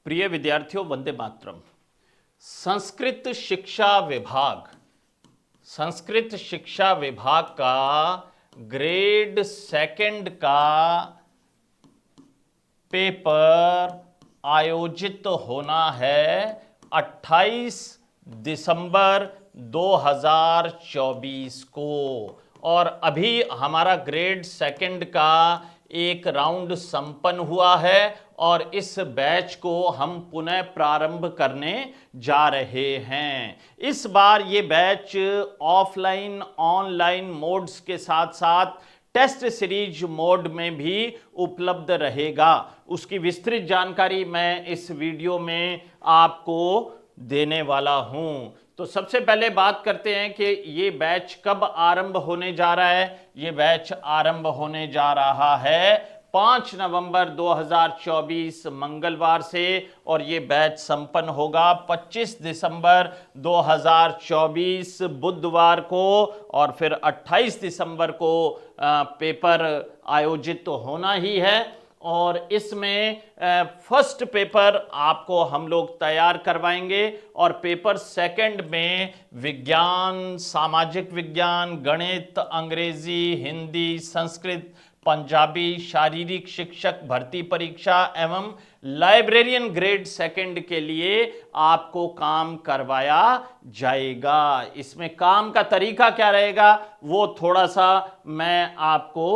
प्रिय विद्यार्थियों, वंदे मातरम। संस्कृत शिक्षा विभाग का ग्रेड सेकंड का पेपर आयोजित होना है 28 दिसंबर 2024 को। और अभी हमारा ग्रेड सेकंड का एक राउंड संपन्न हुआ है और इस बैच को हम पुनः प्रारंभ करने जा रहे हैं। इस बार ये बैच ऑफलाइन ऑनलाइन मोड्स के साथ साथ टेस्ट सीरीज मोड में भी उपलब्ध रहेगा। उसकी विस्तृत जानकारी मैं इस वीडियो में आपको देने वाला हूं। तो सबसे पहले बात करते हैं कि ये बैच कब आरंभ होने जा रहा है। ये बैच आरंभ होने जा रहा है 5 नवंबर 2024 मंगलवार से और ये बैच संपन्न होगा 25 दिसंबर 2024 बुधवार को और फिर 28 दिसंबर को पेपर आयोजित तो होना ही है। और इसमें फर्स्ट पेपर आपको हम लोग तैयार करवाएंगे और पेपर सेकंड में विज्ञान, सामाजिक विज्ञान, गणित, अंग्रेजी, हिंदी, संस्कृत, पंजाबी, शारीरिक शिक्षक भर्ती परीक्षा एवं लाइब्रेरियन ग्रेड सेकंड के लिए आपको काम करवाया जाएगा। इसमें काम का तरीका क्या रहेगा वो थोड़ा सा मैं आपको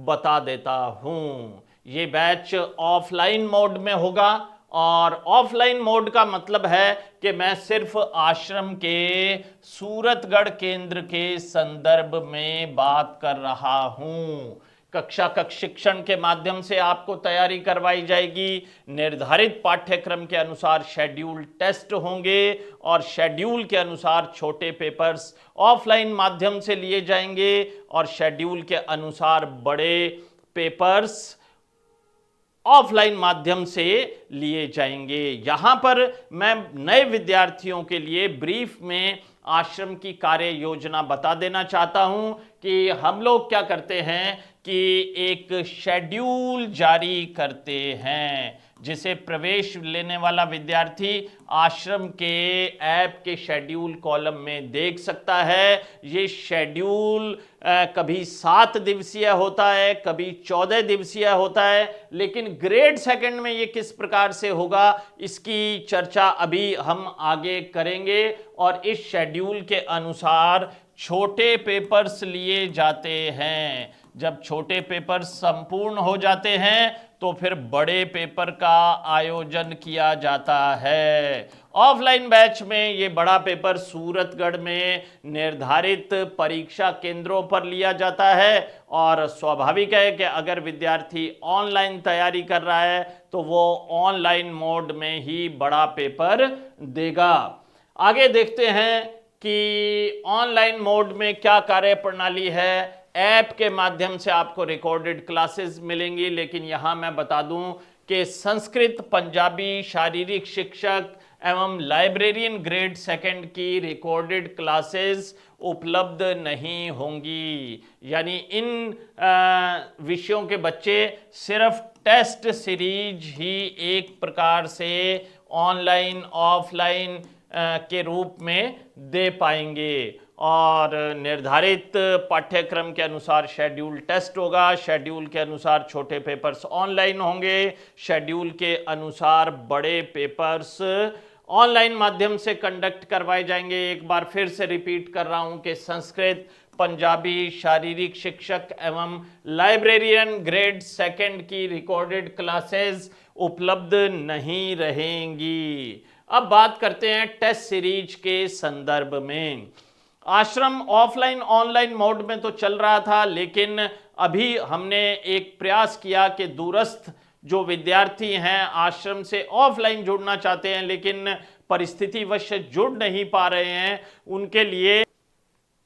बता देता हूं। ये बैच ऑफलाइन मोड में होगा और ऑफलाइन मोड का मतलब है कि मैं सिर्फ आश्रम के सूरतगढ़ केंद्र के संदर्भ में बात कर रहा हूं। कक्षा कक्ष शिक्षण के माध्यम से आपको तैयारी करवाई जाएगी। निर्धारित पाठ्यक्रम के अनुसार शेड्यूल टेस्ट होंगे और शेड्यूल के अनुसार छोटे पेपर्स ऑफलाइन माध्यम से लिए जाएंगे और शेड्यूल के अनुसार बड़े पेपर्स ऑफलाइन माध्यम से लिए जाएंगे। यहां पर मैं नए विद्यार्थियों के लिए ब्रीफ में आश्रम की कार्य योजना बता देना चाहता हूं कि हम लोग क्या करते हैं कि एक शेड्यूल जारी करते हैं जिसे प्रवेश लेने वाला विद्यार्थी आश्रम के ऐप के शेड्यूल कॉलम में देख सकता है। ये शेड्यूल कभी 7 दिवसीय होता है, कभी 14 दिवसीय होता है, लेकिन ग्रेड सेकंड में ये किस प्रकार से होगा इसकी चर्चा अभी हम आगे करेंगे। और इस शेड्यूल के अनुसार छोटे पेपर्स लिए जाते हैं। जब छोटे पेपर संपूर्ण हो जाते हैं तो फिर बड़े पेपर का आयोजन किया जाता है। ऑफलाइन बैच में ये बड़ा पेपर सूरतगढ़ में निर्धारित परीक्षा केंद्रों पर लिया जाता है और स्वाभाविक है कि अगर विद्यार्थी ऑनलाइन तैयारी कर रहा है तो वो ऑनलाइन मोड में ही बड़ा पेपर देगा। आगे देखते हैं कि ऑनलाइन मोड में क्या कार्य प्रणाली है। ऐप के माध्यम से आपको रिकॉर्डेड क्लासेस मिलेंगी, लेकिन यहां मैं बता दूं कि संस्कृत, पंजाबी, शारीरिक शिक्षक एवं लाइब्रेरियन ग्रेड सेकंड की रिकॉर्डेड क्लासेस उपलब्ध नहीं होंगी। यानी इन विषयों के बच्चे सिर्फ टेस्ट सीरीज ही एक प्रकार से ऑनलाइन ऑफलाइन के रूप में दे पाएंगे और निर्धारित पाठ्यक्रम के अनुसार शेड्यूल टेस्ट होगा। शेड्यूल के अनुसार छोटे पेपर्स ऑनलाइन होंगे, शेड्यूल के अनुसार बड़े पेपर्स ऑनलाइन माध्यम से कंडक्ट करवाए जाएंगे। एक बार फिर से रिपीट कर रहा हूं कि संस्कृत, पंजाबी, शारीरिक शिक्षक एवं लाइब्रेरियन ग्रेड सेकंड की रिकॉर्डेड क्लासेस उपलब्ध नहीं रहेंगी। अब बात करते हैं टेस्ट सीरीज के संदर्भ में। आश्रम ऑफलाइन ऑनलाइन मोड में तो चल रहा था, लेकिन अभी हमने एक प्रयास किया कि दूरस्थ जो विद्यार्थी हैं आश्रम से ऑफलाइन जुड़ना चाहते हैं लेकिन परिस्थितिवश जुड़ नहीं पा रहे हैं, उनके लिए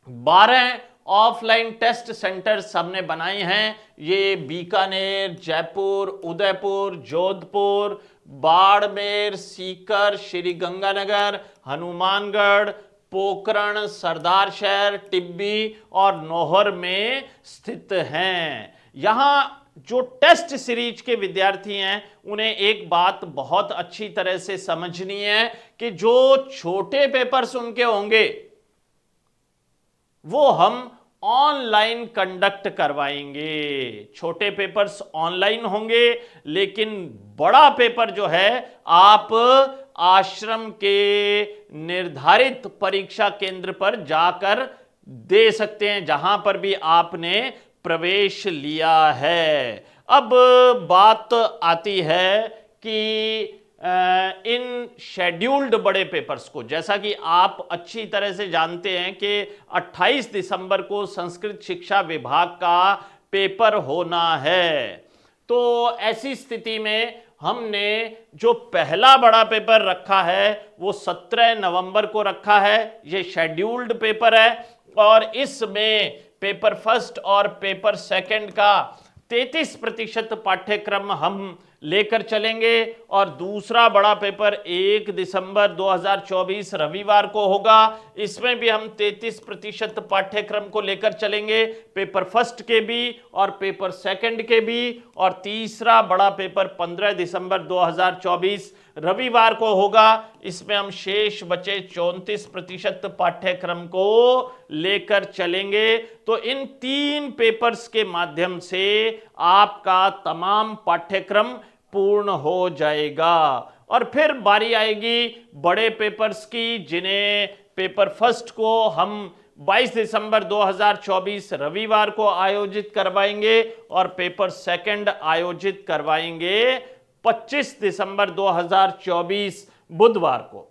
12 ऑफलाइन टेस्ट सेंटर्स हमने बनाए हैं। ये बीकानेर, जयपुर, उदयपुर, जोधपुर, बाड़मेर, सीकर, श्रीगंगानगर, हनुमानगढ़, पोखरण, सरदार शहर, टिब्बी और नौहर में स्थित हैं। यहाँ जो टेस्ट सीरीज के विद्यार्थी हैं उन्हें एक बात बहुत अच्छी तरह से समझनी है कि जो छोटे पेपर्स उनके होंगे वो हम ऑनलाइन कंडक्ट करवाएंगे। छोटे पेपर्स ऑनलाइन होंगे, लेकिन बड़ा पेपर जो है आप आश्रम के निर्धारित परीक्षा केंद्र पर जाकर दे सकते हैं, जहां पर भी आपने प्रवेश लिया है। अब बात आती है कि इन शेड्यूल्ड बड़े पेपर्स को, जैसा कि आप अच्छी तरह से जानते हैं कि 28 दिसंबर को संस्कृत शिक्षा विभाग का पेपर होना है, तो ऐसी स्थिति में हमने जो पहला बड़ा पेपर रखा है वो 17 नवंबर को रखा है। ये शेड्यूल्ड पेपर है और इसमें पेपर फर्स्ट और पेपर सेकंड का 33% पाठ्यक्रम हम लेकर चलेंगे और दूसरा बड़ा पेपर 1 दिसंबर 2024 रविवार को होगा। इसमें भी हम 33% पाठ्यक्रम को लेकर चलेंगे, पेपर फर्स्ट के भी और पेपर सेकंड के भी। और तीसरा बड़ा पेपर 15 दिसंबर 2024 रविवार को होगा। इसमें हम शेष बचे 34% पाठ्यक्रम को लेकर चलेंगे। तो इन 3 पेपर्स के माध्यम से आपका तमाम पाठ्यक्रम पूर्ण हो जाएगा। और फिर बारी आएगी बड़े पेपर्स की, जिन्हें पेपर फर्स्ट को हम 22 दिसंबर 2024 रविवार को आयोजित करवाएंगे और पेपर सेकंड आयोजित करवाएंगे 25 दिसंबर 2024 बुधवार को।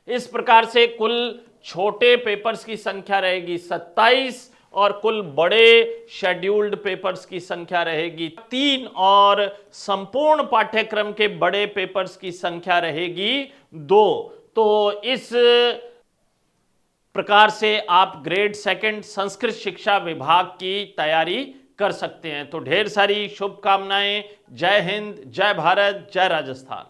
इस प्रकार से कुल छोटे पेपर्स की संख्या रहेगी 27 और कुल बड़े शेड्यूल्ड पेपर्स की संख्या रहेगी 3 और संपूर्ण पाठ्यक्रम के बड़े पेपर्स की संख्या रहेगी 2। तो इस प्रकार से आप ग्रेड सेकंड संस्कृत शिक्षा विभाग की तैयारी कर सकते हैं। तो ढेर सारी शुभकामनाएं। जय हिंद, जय भारत, जय राजस्थान।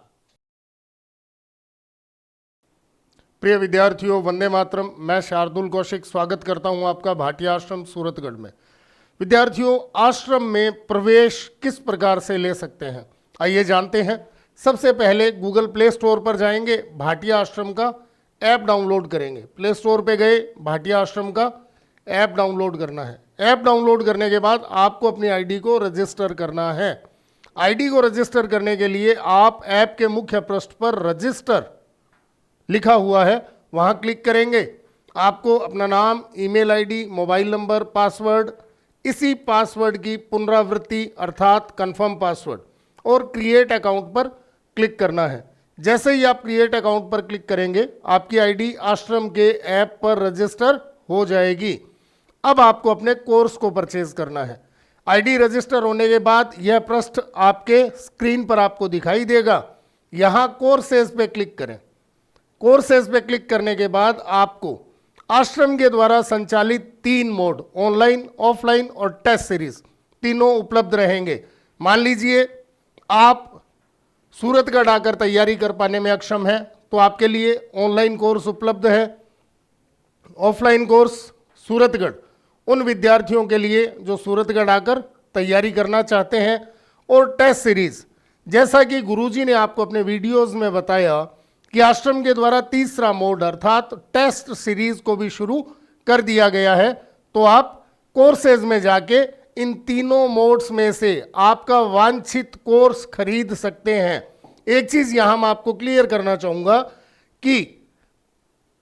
प्रिय विद्यार्थियों, वंदे मातरम। मैं शार्दुल कौशिक स्वागत करता हूं आपका भाटिया आश्रम सूरतगढ़ में। विद्यार्थियों, आश्रम में प्रवेश किस प्रकार से ले सकते हैं, आइए जानते हैं। सबसे पहले गूगल प्ले स्टोर पर जाएंगे, भाटिया आश्रम का ऐप डाउनलोड करेंगे। प्ले स्टोर पे गए, भाटिया आश्रम का ऐप डाउनलोड करना है। ऐप डाउनलोड करने के बाद आपको अपनी आईडी को रजिस्टर करना है। आईडी को रजिस्टर करने के लिए आप ऐप के मुख्य पृष्ठ पर रजिस्टर लिखा हुआ है, वहां क्लिक करेंगे। आपको अपना नाम, email ID, mobile number, password, इसी पासवर्ड की पुनरावृत्ति अर्थात कंफर्म पासवर्ड और क्रिएट अकाउंट पर क्लिक करना है। जैसे ही आप क्रिएट अकाउंट पर क्लिक करेंगे, आपकी आईडी आश्रम के ऐप पर रजिस्टर हो जाएगी। अब आपको अपने कोर्स को परचेज करना है। आईडी रजिस्टर होने के बाद यह पृष्ठ आपके स्क्रीन पर आपको दिखाई देगा। यहाँ कोर्सेज पे क्लिक करें। कोर्सेज पे क्लिक करने के बाद आपको आश्रम के द्वारा संचालित 3 मोड, ऑनलाइन, ऑफलाइन और टेस्ट सीरीज, तीनों उपलब्ध रहेंगे। मान लीजिए आप सूरतगढ़ आकर तैयारी कर पाने में अक्षम है, तो आपके लिए ऑनलाइन कोर्स उपलब्ध है। ऑफलाइन कोर्स सूरतगढ़ उन विद्यार्थियों के लिए जो सूरतगढ़ आकर तैयारी करना चाहते हैं। और टेस्ट सीरीज, जैसा कि गुरुजी ने आपको अपने वीडियोस में बताया कि आश्रम के द्वारा तीसरा मोड अर्थात टेस्ट सीरीज को भी शुरू कर दिया गया है। तो आप कोर्सेज में जाके इन तीनों मोड्स में से आपका वांछित कोर्स खरीद सकते हैं। एक चीज यहां मैं आपको क्लियर करना चाहूंगा कि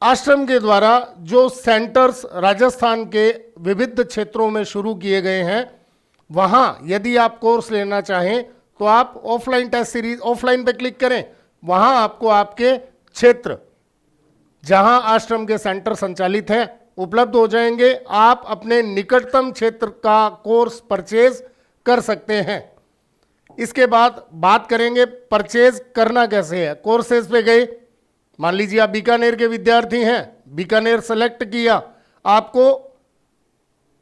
आश्रम के द्वारा जो सेंटर्स राजस्थान के विविध क्षेत्रों में शुरू किए गए हैं, वहां यदि आप कोर्स लेना चाहें तो आप ऑफलाइन टेस्ट सीरीज, ऑफलाइन पे क्लिक करें। वहां आपको आपके क्षेत्र जहां आश्रम के सेंटर संचालित हैं उपलब्ध हो जाएंगे। आप अपने निकटतम क्षेत्र का कोर्स परचेज कर सकते हैं। इसके बाद बात करेंगे परचेज करना कैसे है। कोर्सेज पे गए, मान लीजिए आप बीकानेर के विद्यार्थी हैं, बीकानेर सेलेक्ट किया। आपको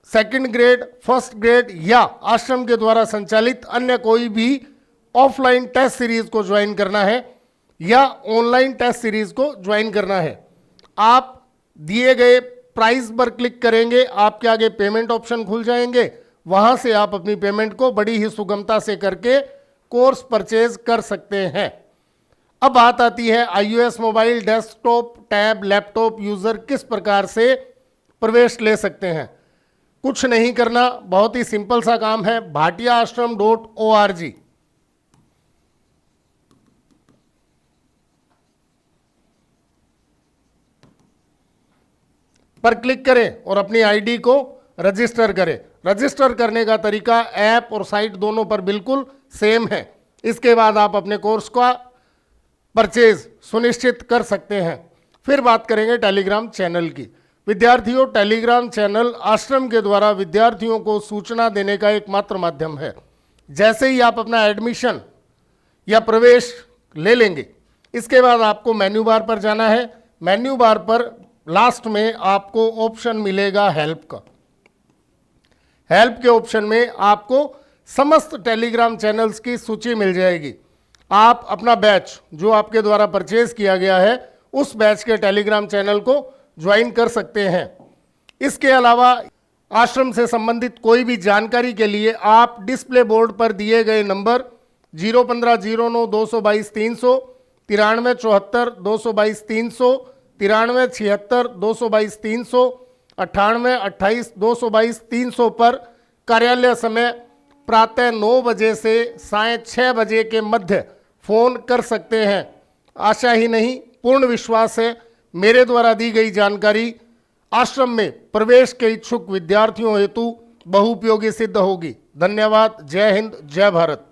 सेकंड ग्रेड, फर्स्ट ग्रेड या आश्रम के द्वारा संचालित अन्य कोई भी ऑफलाइन टेस्ट सीरीज को ज्वाइन करना है या ऑनलाइन टेस्ट सीरीज को ज्वाइन करना है। आप दिए गए प्राइस पर क्लिक करेंगे, आपके आगे पेमेंट ऑप्शन खुल जाएंगे। वहां से आप अपनी पेमेंट को बड़ी ही सुगमता से करके कोर्स परचेज कर सकते हैं। अब बात आती है iOS mobile, desktop, tab, laptop user किस प्रकार से प्रवेश ले सकते हैं। कुछ नहीं करना, बहुत ही सिंपल सा काम है। bhatiaashram.org पर क्लिक करें और अपनी आईडी को रजिस्टर करें। रजिस्टर करने का तरीका ऐप और साइट दोनों पर बिल्कुल सेम है। इसके बाद आप अपने कोर्स का परचेज सुनिश्चित कर सकते हैं। फिर बात करेंगे टेलीग्राम चैनल की। विद्यार्थियों, टेलीग्राम चैनल आश्रम के द्वारा विद्यार्थियों को सूचना देने का एकमात्र माध्यम है। जैसे ही आप अपना एडमिशन या प्रवेश ले लेंगे, इसके बाद आपको मेन्यू बार पर जाना है। मेन्यू बार पर लास्ट में आपको ऑप्शन मिलेगा हेल्प का। हेल्प के ऑप्शन में आपको समस्त टेलीग्राम चैनल्स की सूची मिल जाएगी। आप अपना बैच जो आपके द्वारा परचेज किया गया है उस बैच के टेलीग्राम चैनल को ज्वाइन कर सकते हैं। इसके अलावा आश्रम से संबंधित कोई भी जानकारी के लिए आप डिस्प्ले बोर्ड पर दिए गए नंबर 01509222300, 9374 222 300, 9376 222 300, 9828 222 300 पर कार्यालय समय प्रातः 9 बजे से साय 6 बजे के मध्य फोन कर सकते हैं। आशा ही नहीं, पूर्ण विश्वास है मेरे द्वारा दी गई जानकारी आश्रम में प्रवेश के इच्छुक विद्यार्थियों हेतु बहुउपयोगी सिद्ध होगी। धन्यवाद। जय हिंद, जय भारत।